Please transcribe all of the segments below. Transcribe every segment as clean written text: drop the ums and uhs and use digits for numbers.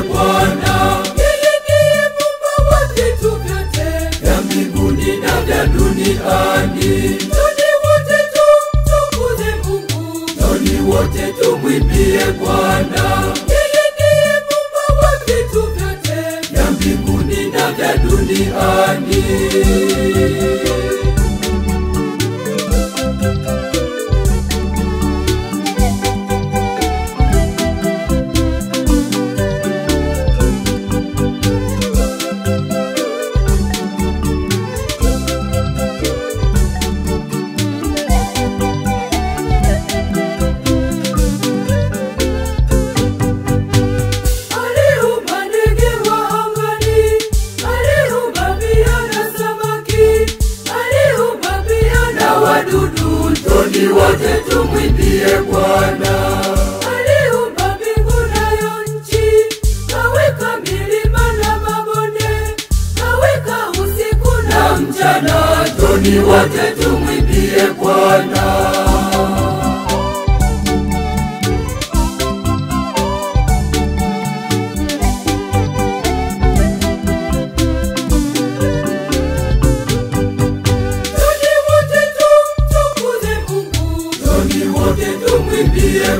Bwana. Yeye ndiye Muumba wa vitu vyote vya mbinguni na vya duniani. Njoni wote tumtukuze Mungu, njoni wote tumwimbie Bwana. Yeye ndiye Muumba wa vitu vyote vya mbinguni na vya duniani. Njoni wote tumwimbie Bwana. Aliumba mbingu nayo nchi, kaweka milima na mabonde, kaweka usiku na mchana. Njoni wote tumwimbie Bwana.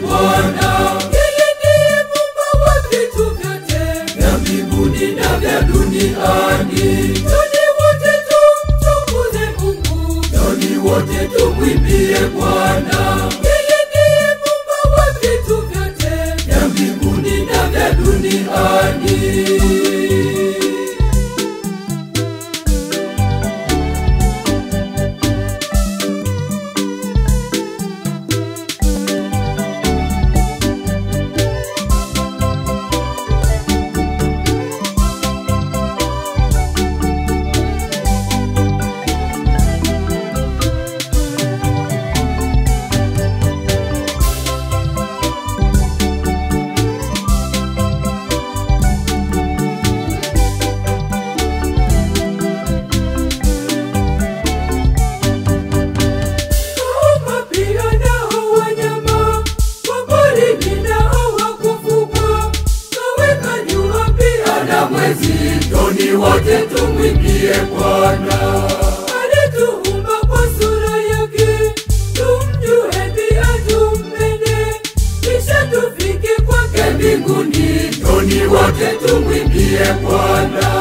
Bwana, yeye ndiye Muumba wa vitu vyote vya mbinguni na vya duniani. Njoni wote tumtukuze Mungu, njoni wote tumwimbie Bwana. Yeye ndiye Muumba wa vitu vyote vya mbinguni na vya duniani. Njoni wote tumwimbie Bwana. Alituumba kwa sura yake, tumjue pia tumpende, kisha tufike kwake mbinguni. Njoni wote tumwimbie Bwana.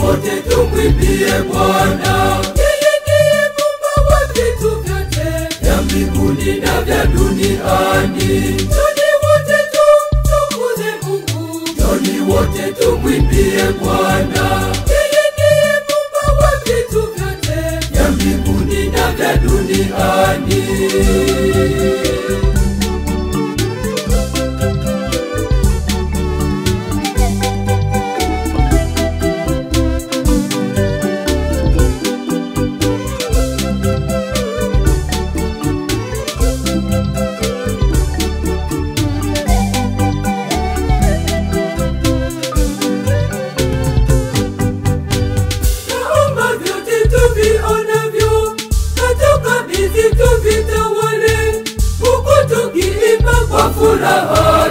Wote tumwimbie Bwana. Yeye ndiye Muumba wa vitu vyote vya mbinguni na vya duniani. Njoni wote tumtukuze Mungu, njoni wote tumwimbie Bwana. Yeye ndiye Muumba wa vitu vyote vya mbinguni na vya duniani.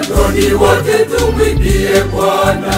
Njoni wote tumwimbie Bwana.